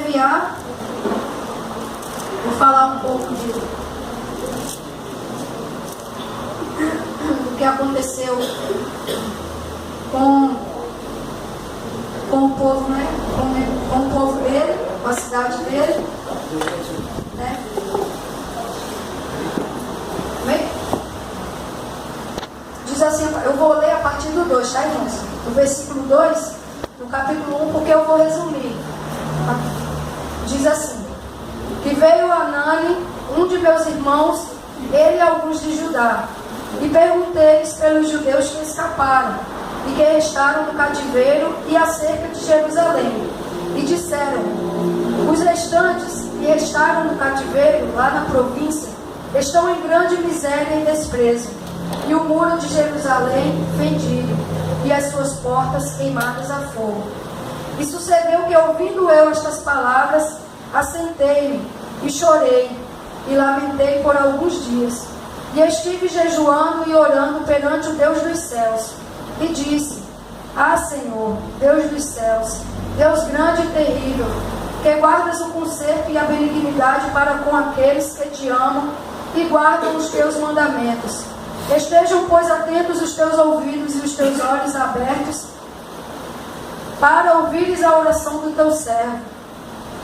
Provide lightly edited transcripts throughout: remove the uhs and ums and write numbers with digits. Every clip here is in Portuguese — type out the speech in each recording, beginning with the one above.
abreviar, vou falar um pouco do que aconteceu com o povo, né? Com o povo dele, com a cidade dele, né? Diz assim, eu vou ler a partir do 2, tá, irmãos? Do versículo 2, no capítulo 1, porque eu vou resumir. Diz assim: que veio Anani, um de meus irmãos, ele e alguns de Judá, e perguntei-lhes pelos judeus que escaparam e que restaram no cativeiro e acerca de Jerusalém. E disseram: os restantes que restaram no cativeiro, lá na província, estão em grande miséria e desprezo, e o muro de Jerusalém fendido, e as suas portas queimadas a fogo. E sucedeu que, ouvindo eu estas palavras, assentei-me e chorei, e lamentei por alguns dias. E estive jejuando e orando perante o Deus dos céus. E disse: ah, Senhor, Deus dos céus, Deus grande e terrível, que guardas o conserto e a benignidade para com aqueles que te amam e guardam os teus mandamentos. Estejam, pois, atentos os teus ouvidos e os teus olhos abertos, para ouvires a oração do teu servo,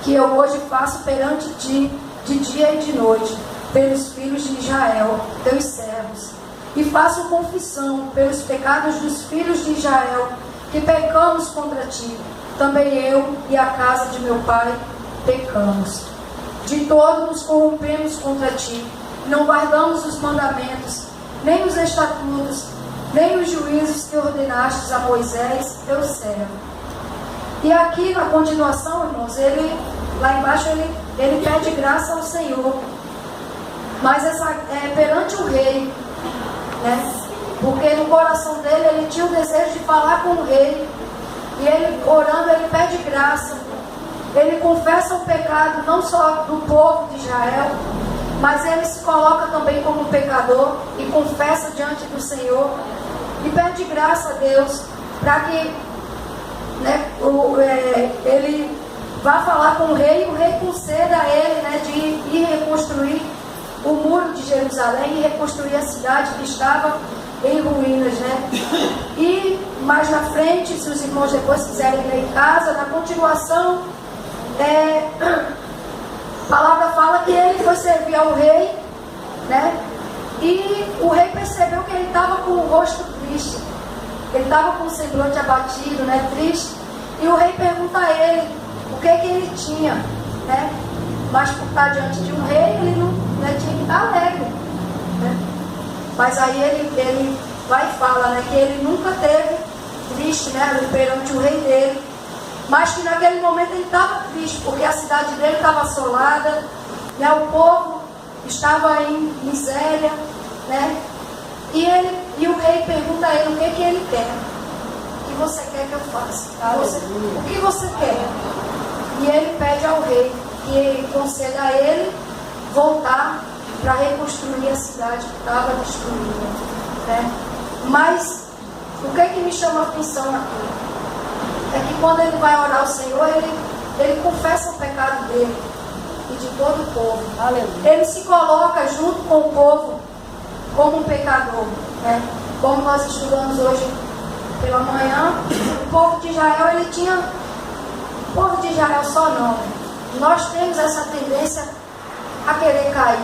que eu hoje faço perante ti, de dia e de noite, pelos filhos de Israel, teus servos. E faço confissão pelos pecados dos filhos de Israel, que pecamos contra ti. Também eu e a casa de meu pai pecamos. De todo nos corrompemos contra ti, não guardamos os mandamentos, nem os estatutos, nem os juízos que ordenastes a Moisés, teu servo. E aqui na continuação, irmãos, lá embaixo ele pede graça ao Senhor, mas perante o rei, né? Porque no coração dele ele tinha o desejo de falar com o rei, e ele orando, ele pede graça, ele confessa o pecado não só do povo de Israel, mas ele se coloca também como um pecador e confessa diante do Senhor e pede graça a Deus para que, né, ele vá falar com o rei conceda a ele, né, de ir reconstruir o muro de Jerusalém e reconstruir a cidade que estava em ruínas, né? E mais na frente, se os irmãos depois quiserem ler em casa, na continuação, a palavra fala que ele foi servir ao rei, né? E o rei percebeu que ele estava com o rosto triste, ele estava com o semblante abatido, né? Triste. E o rei pergunta a ele o que ele tinha, né? Mas por estar diante de um rei, ele não, né, tinha que estar alegre, né? Mas aí ele vai e fala, né, que ele nunca teve triste, né, perante o rei dele, mas que naquele momento ele estava triste, porque a cidade dele estava assolada, né, o povo estava em miséria, né, e o rei pergunta a ele o que ele quer. O que você quer que eu faça? O que você quer? E ele pede ao rei que ele conceda a ele voltar para reconstruir a cidade que estava destruída, né? Mas o que me chama a atenção aqui é que quando ele vai orar ao Senhor, ele confessa o pecado dele e de todo o povo. Aleluia. Ele se coloca junto com o povo como um pecador, né? Como nós estudamos hoje pela manhã, o povo de Israel, o povo de Israel só não. Nós temos essa tendência a querer cair.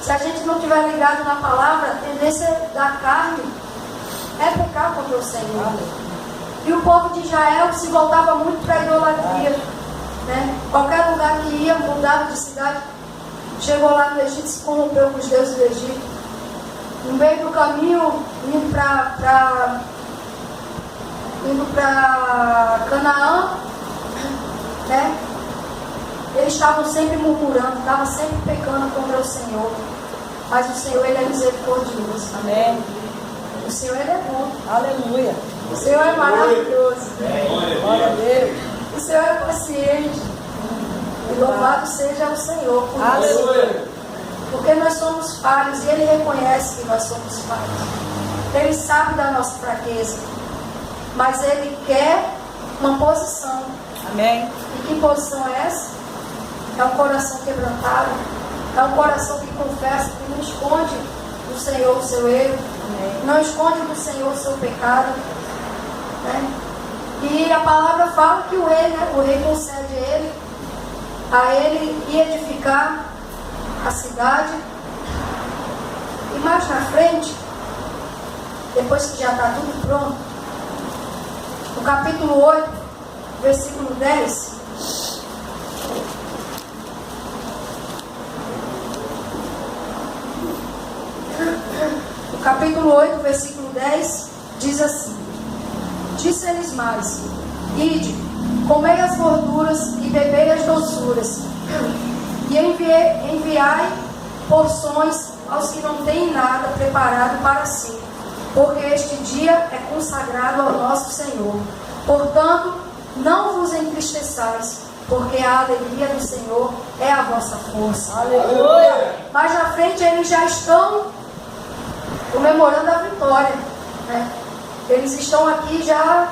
Se a gente não estiver ligado na palavra, a tendência da carne é pecar contra o Senhor. E o povo de Israel se voltava muito para a idolatria, né? Qualquer lugar que ia, mudava de cidade. Chegou lá no Egito, se corrompeu com os deuses do Egito. No meio do caminho, indo para Canaã, né? Eles estavam sempre murmurando, estavam sempre pecando contra o Senhor. Mas o Senhor, ele é misericordioso. Amém. O Senhor, ele é bom. Aleluia. O Senhor é maravilhoso. Glória a Deus. O Senhor é paciente. E louvado seja o Senhor por isso. Porque nós somos falhos e Ele reconhece que nós somos falhos. Ele sabe da nossa fraqueza. Mas Ele quer uma posição. Amém. E que posição é essa? É um coração quebrantado, é um coração que confessa, que não esconde do Senhor o seu erro, não esconde do Senhor o seu pecado, né? E a palavra fala que o rei concede a ele edificar a cidade. E mais na frente, depois que já está tudo pronto, no capítulo 8, versículo 10, no capítulo 8, versículo 10, diz assim: disse-lhes mais: ide, comei as gorduras e bebei as doçuras, e enviai porções aos que não têm nada preparado para si, porque este dia é consagrado ao nosso Senhor. Portanto, não vos entristeçais, porque a alegria do Senhor é a vossa força. Aleluia! Mais na frente eles já estão comemorando a vitória, né? Eles estão aqui já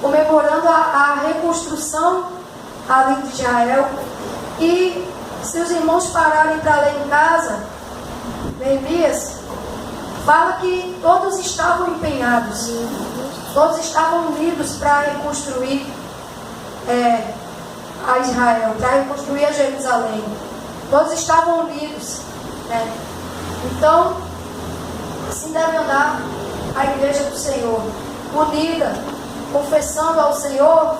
comemorando a reconstrução ali de Israel. E se os irmãos pararem para ler em casa, Neemias fala que todos estavam empenhados, todos estavam unidos para reconstruir a Israel, para reconstruir a Jerusalém. Todos estavam unidos, né? Então, assim deve andar a igreja do Senhor, unida, confessando ao Senhor: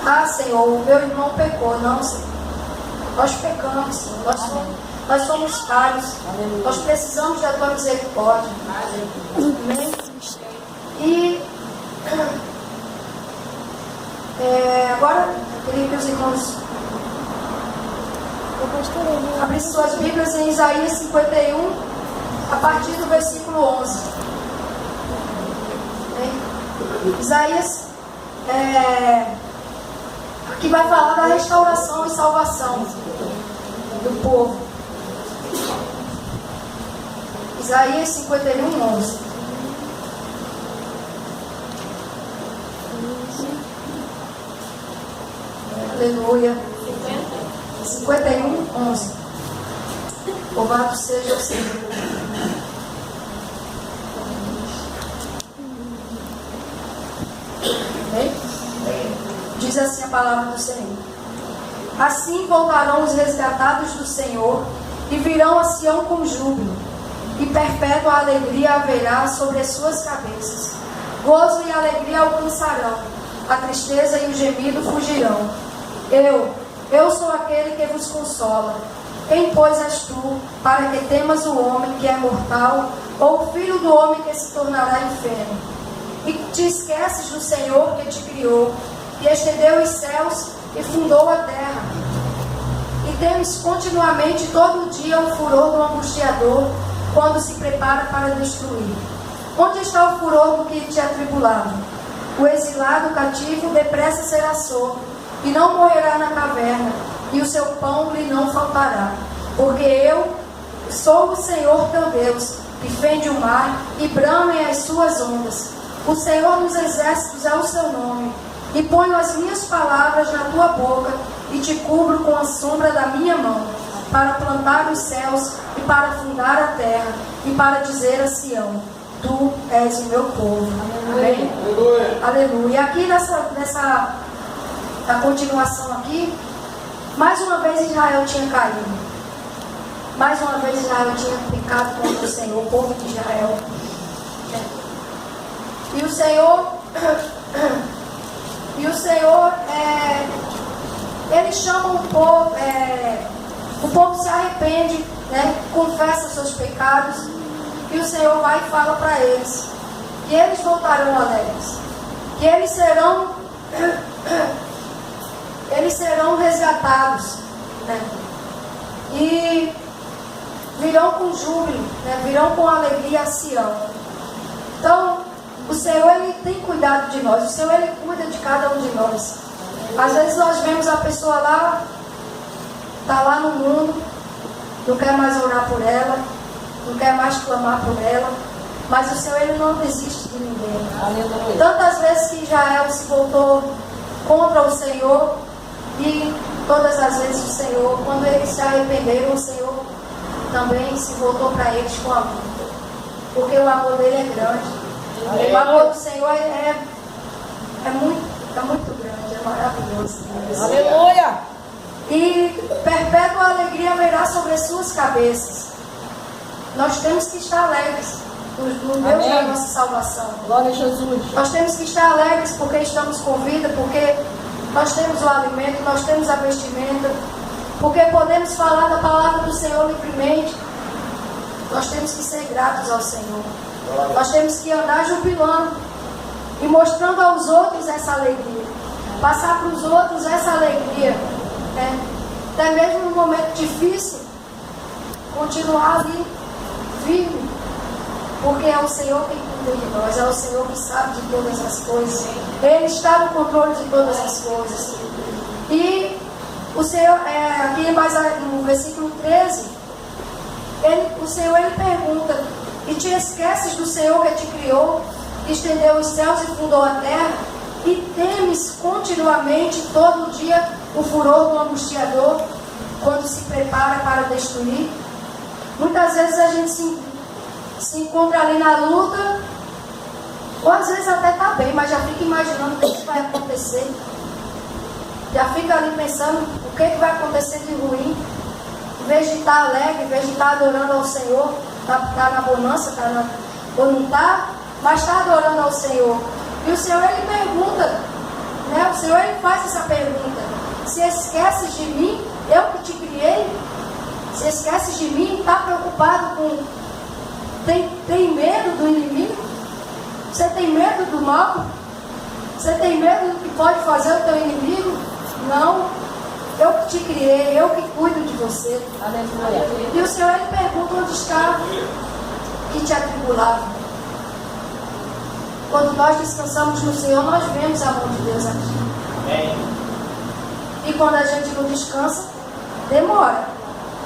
ah, Senhor, o meu irmão pecou. Não, Senhor, nós pecamos, Senhor, nós somos falhos, nós precisamos da tua misericórdia. Amém? E agora eu queria que os irmãos abrissem suas Bíblias em Isaías 51, a partir do versículo 11. Isaías aqui vai falar da restauração e salvação do povo. Isaías 51, 11. Aleluia. 51, 11. Louvado seja o Senhor. Diz assim a palavra do Senhor: assim voltarão os resgatados do Senhor e virão a Sião com júbilo, e perpétua alegria haverá sobre as suas cabeças. Gozo e alegria alcançarão, a tristeza e o gemido fugirão. Eu sou aquele que vos consola. Quem, pois, és tu, para que temas o homem que é mortal, ou o filho do homem que se tornará enfermo? E te esqueces do Senhor que te criou, que estendeu os céus e fundou a terra. E temes continuamente todo dia o furor do angustiador, quando se prepara para destruir. Onde está o furor do que te atribulava? O exilado cativo depressa será solto, e não morrerá na caverna, e o seu pão lhe não faltará. Porque eu sou o Senhor teu Deus, que fende o mar e bramem as suas ondas. O Senhor dos exércitos é o seu nome. E ponho as minhas palavras na tua boca, e te cubro com a sombra da minha mão, para plantar os céus e para fundar a terra, e para dizer a Sião: tu és o meu povo. Amém? Aleluia. Aleluia. E aqui nessa continuação aqui, mais uma vez Israel tinha caído. Mais uma vez Israel tinha pecado contra o Senhor, o povo de Israel. E o Senhor, ele chama o povo se arrepende, né, confessa seus pecados, e o Senhor vai e fala para eles que eles voltarão alegres, que eles serão resgatados, né, e virão com júbilo, né, virão com alegria a Sião. Então, o Senhor, ele tem cuidado de nós. O Senhor, ele cuida de cada um de nós. Às vezes nós vemos a pessoa lá, está lá no mundo, não quer mais orar por ela, não quer mais clamar por ela, mas o Senhor, ele não desiste de ninguém. Tantas vezes que Israel se voltou contra o Senhor. E todas as vezes o Senhor, quando eles se arrependeram, o Senhor também se voltou para eles com amor. Porque o amor dele é grande. Aleluia. O amor do Senhor é muito grande, é maravilhoso. Aleluia! E perpétua alegria virá sobre as suas cabeças. Nós temos que estar alegres no Deus da nossa salvação. Glória a Jesus. Nós temos que estar alegres porque estamos com vida, porque nós temos o alimento, nós temos a vestimenta, porque podemos falar da palavra do Senhor livremente. Nós temos que ser gratos ao Senhor. Nós temos que andar jubilando e mostrando aos outros essa alegria. Passar para os outros essa alegria. Até mesmo no momento difícil, continuar ali firme. Porque é o Senhor quem cuida de nós, é o Senhor que sabe de todas as coisas. Ele está no controle de todas as coisas. E o Senhor, aqui mais no versículo 13, o Senhor ele pergunta: e te esqueces do Senhor que te criou, que estendeu os céus e fundou a terra, e temes continuamente todo dia o furor do angustiador, quando se prepara para destruir? Muitas vezes a gente se encontra ali na luta, ou às vezes até está bem, mas já fica imaginando o que vai acontecer. Já fica ali pensando o que vai acontecer de ruim. Em vez de estar alegre, em vez de estar adorando ao Senhor, está na bonança, ou não está, mas está adorando ao Senhor. E o Senhor ele pergunta, né? O Senhor ele faz essa pergunta: se esqueces de mim, eu que te criei? Se esqueces de mim, está preocupado com... Tem medo do inimigo? Você tem medo do mal? Você tem medo do que pode fazer o teu inimigo? Não. Eu que te criei, eu que cuido de você. Aleluia. E o Senhor ele pergunta: onde está que te atribulava? Quando nós descansamos no Senhor, nós vemos a mão de Deus aqui. Amém. E quando a gente não descansa, demora.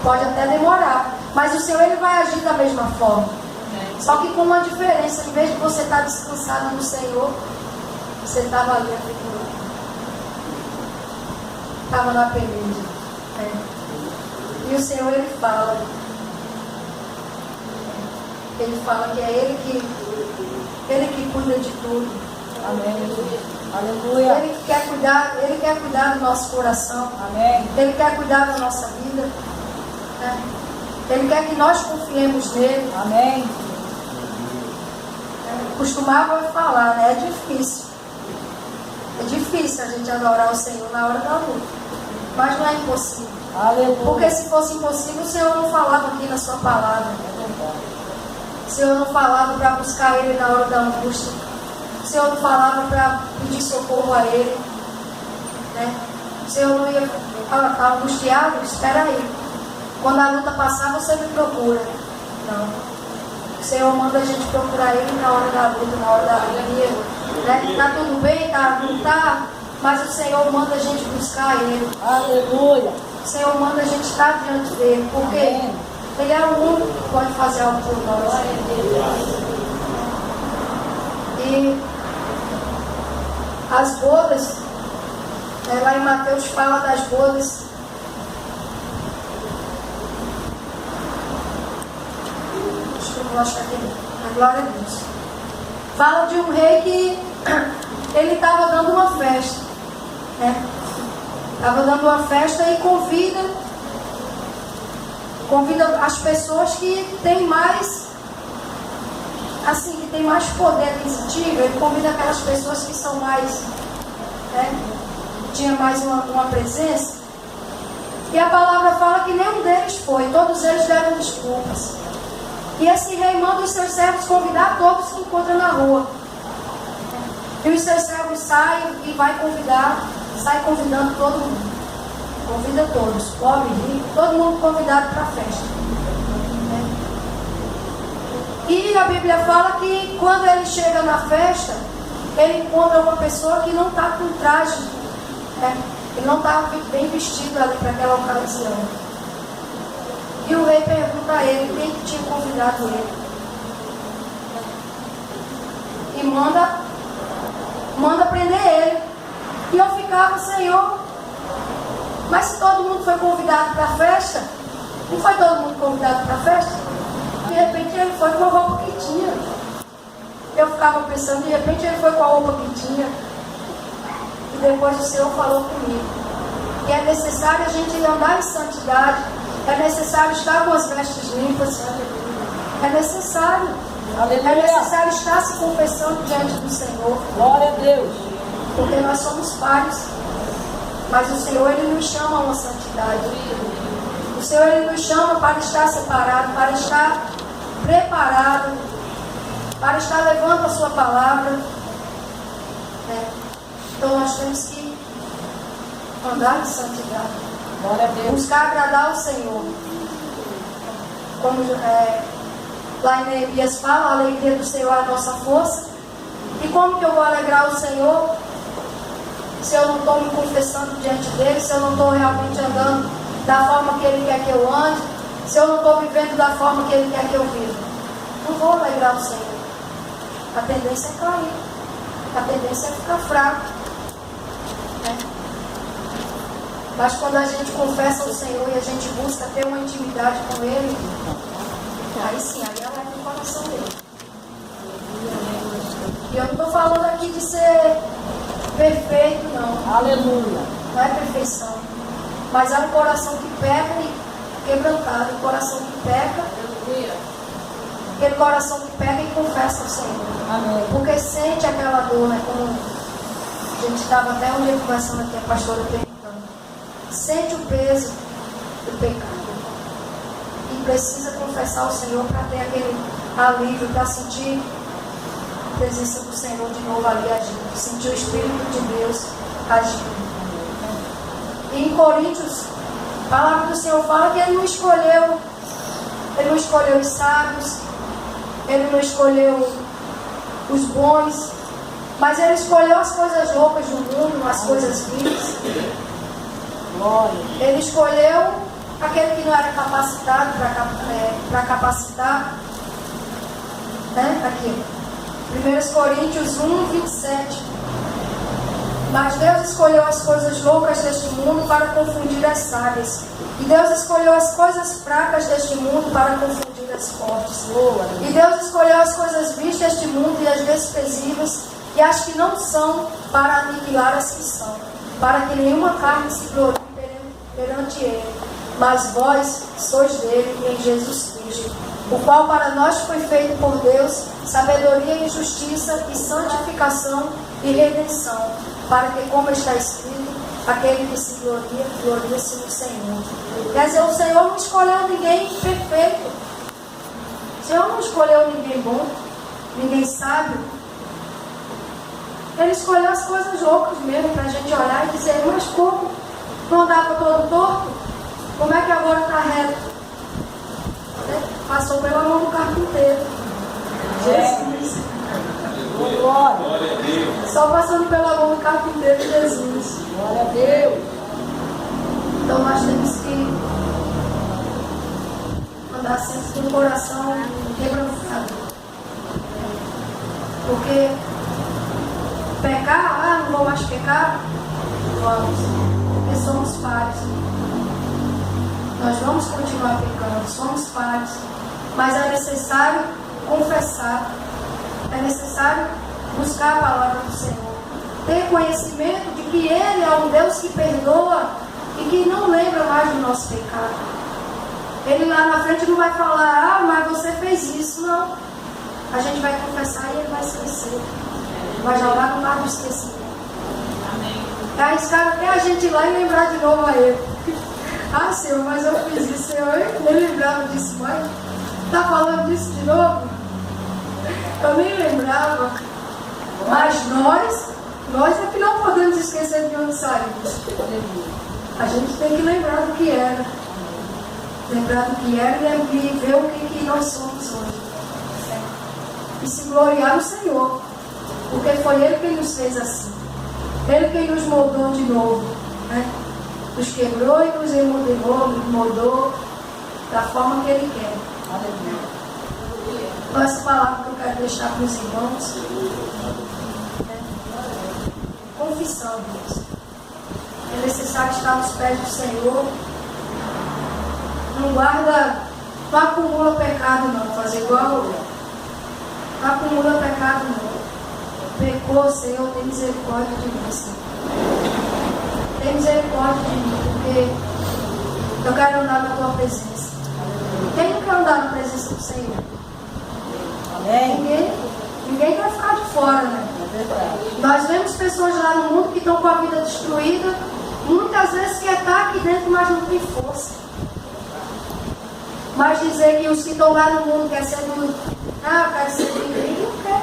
Pode até demorar. Mas o Senhor ele vai agir da mesma forma. Só que com uma diferença: em vez de você estar descansado no Senhor, você estava ali atribulado. Estava na peleja. E o Senhor ele fala que é Ele que cuida de tudo. Amém. Aleluia. Ele quer cuidar do nosso coração. Amém. Ele quer cuidar da nossa vida. Ele quer que nós confiemos nele. Amém. Costumava falar, né? É difícil. É difícil a gente adorar o Senhor na hora da luta. Mas não é impossível. Aleluia. Porque se fosse impossível, o Senhor não falava aqui na sua palavra. O Senhor não falava para buscar Ele na hora da angústia. O Senhor não falava para pedir socorro a Ele. Né? O Senhor não ia falar: angustiado, espera aí. Quando a luta passar, você me procura. Não. O Senhor manda a gente procurar Ele na hora da luta, na hora da alegria. Né? Está tudo bem, não está, mas o Senhor manda a gente buscar Ele. Aleluia. O Senhor manda a gente estar diante dEle, porque Ele é o único que pode fazer algo por nós. E as bodas, lá em Mateus fala das bodas. Eu acho que aqui, a glória a Deus. Fala de um rei que ele estava dando uma festa, né? Estava dando uma festa e convida as pessoas que têm mais, assim, que tem mais poder aquisitivo. Ele convida aquelas pessoas que são mais, né? Tinha mais uma presença. E a palavra fala que nenhum deles foi, todos eles deram desculpas. E esse rei manda os seus servos convidar todos que encontram na rua. E os seus servos saem e sai convidando todo mundo. Convida todos, pobre, rico, todo mundo convidado para a festa. E a Bíblia fala que quando ele chega na festa, ele encontra uma pessoa que não está com traje. Ele não está bem vestido ali para aquela ocasião. E o rei pergunta a ele quem que tinha convidado ele. E manda prender ele. E eu ficava, Senhor, mas se todo mundo foi convidado para a festa, não foi todo mundo convidado para a festa? De repente ele foi com a roupa que tinha. Eu ficava pensando, de repente ele foi com a roupa que tinha. E depois o Senhor falou comigo. E é necessário a gente andar em santidade. É necessário estar com as vestes limpas. É necessário. Aleluia. É necessário estar se confessando diante do Senhor. Glória a Deus. Porque nós somos falhos. Mas o Senhor, Ele nos chama a uma santidade. O Senhor, Ele nos chama para estar separado, para estar preparado, para estar levando a Sua palavra. Então nós temos que andar em santidade. Glória a Deus. Buscar agradar o Senhor. Como lá em Neemias fala, a alegria do Senhor é a nossa força. E como que eu vou alegrar o Senhor se eu não estou me confessando diante dele, se eu não estou realmente andando da forma que ele quer que eu ande, se eu não estou vivendo da forma que ele quer que eu viva? Não vou alegrar o Senhor. A tendência é cair. A tendência é ficar fraco. Mas quando a gente confessa o Senhor e a gente busca ter uma intimidade com Ele, aí sim, aí ela é no coração dele. E eu não estou falando aqui de ser perfeito, não. Aleluia. Não é perfeição. Mas é um coração que peca e quebrantado. Um coração que peca. Aquele coração que peca e confessa o Senhor. Amém. Porque sente aquela dor, né? Como a gente estava até um dia conversando aqui, a pastora perguntando. Sente o peso do pecado. E precisa confessar ao Senhor para ter aquele alívio, para sentir a presença do Senhor de novo ali agindo. Sentir o Espírito de Deus agindo. E em Coríntios, a palavra do Senhor fala que Ele não escolheu os sábios, Ele não escolheu os bons, mas Ele escolheu as coisas loucas do mundo, as coisas vivas. Ele escolheu aquele que não era capacitado para capacitar. Aqui, 1 Coríntios 1, 27. Mas Deus escolheu as coisas loucas deste mundo para confundir as sábias. E Deus escolheu as coisas fracas deste mundo para confundir as fortes. E Deus escolheu as coisas vistas deste mundo e as desprezíveis e as que não são para aniquilar as que são, para que nenhuma carne se glorie perante Ele. Mas vós sois dele em Jesus Cristo, o qual para nós foi feito por Deus sabedoria e justiça e santificação e redenção, para que, como está escrito, aquele que se gloria, gloria-se no Senhor. Quer dizer, o Senhor não escolheu ninguém perfeito. O Senhor não escolheu ninguém bom, ninguém sábio. Ele escolheu as coisas loucas mesmo, para a gente olhar e dizer, mas como? Não andava todo torto? Como é que agora está reto? Passou pela mão do carpinteiro. Jesus. Glória a Deus. Só passando pela mão do carpinteiro Jesus. Glória a Deus. Então nós temos que andar sempre com o coração quebrantado. Porque pecar, não vou mais pecar? Vamos. Porque somos falhos. Nós vamos continuar pecando, somos falhos. Mas é necessário confessar. É necessário buscar a palavra do Senhor. Ter conhecimento de que Ele é um Deus que perdoa e que não lembra mais do nosso pecado. Ele lá na frente não vai falar, mas você fez isso. Não. A gente vai confessar e Ele vai esquecer. Vai jogar no mar do esquecimento. É arriscar até a gente ir lá e lembrar de novo a Ele. Ah, Senhor, mas eu fiz isso, Senhor. Eu nem lembrava disso, mas está falando disso de novo? Eu nem lembrava. Mas nós é que não podemos esquecer de onde saímos. A gente tem que lembrar do que era. Lembrar do que era e ver o que nós somos hoje. E se gloriar no Senhor. Porque foi Ele quem nos fez assim. Ele quem nos moldou de novo. Nos quebrou e nos remodelou, nos moldou da forma que Ele quer. Então essa palavra que eu quero deixar para os irmãos. confissão, Deus. É necessário estar nos pés do Senhor. Não guarda, não acumula pecado não, fazer igual. Não acumula pecado não. Pecou, Senhor, tem misericórdia de mim, Senhor. Tem misericórdia de mim, porque eu quero andar na tua presença. Quem não quer andar na presença do Senhor? Amém. Ninguém quer ficar de fora, né? É verdade. Nós vemos pessoas lá no mundo que estão com a vida destruída, muitas vezes quer estar aqui dentro, mas não tem força. Mas dizer que os que estão lá no mundo querem ser do... eu quero ser de Deus, não quer.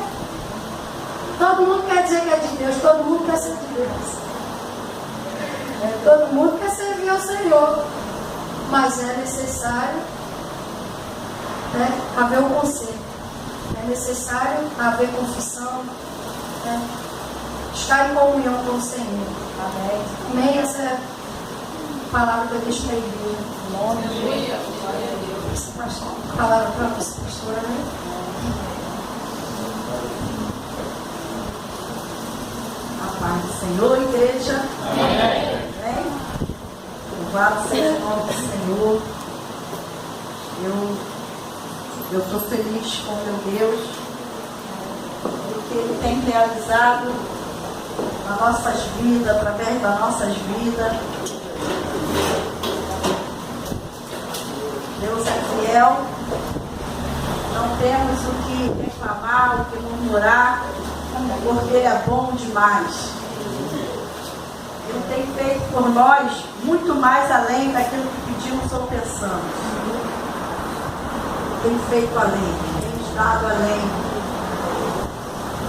Todo mundo quer dizer que é de Deus, todo mundo quer ser de Deus. Todo mundo quer servir ao Senhor. Mas é necessário, né, haver um conselho. É necessário haver confissão, né, estar em comunhão com o Senhor. Amém. Amém? Essa é a palavra que eu deixo na igreja. Nome de Deus. Essa palavra para você, pastora, né? A paz do Senhor, igreja. Amém. Louvado seja o nome do Senhor. Eu estou feliz com meu Deus, porque Ele tem realizado nas nossas vidas, através das nossas vidas. Deus é fiel. Não temos o que reclamar, o que murmurar, porque Ele é bom demais. Ele tem feito por nós muito mais além daquilo que pedimos ou pensamos. Tem feito além, tem estado além.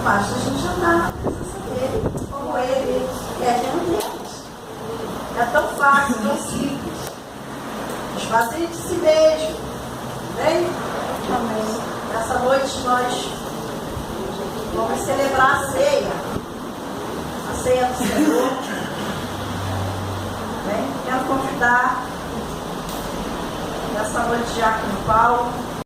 Basta a gente andar na presença dele, como ele é Deus. É tão fácil, tão simples. Esvazie de si mesmo. Amém? Amém. Nessa noite nós vamos celebrar a ceia do Senhor. Bem, quero convidar nessa noite Diácono Paulo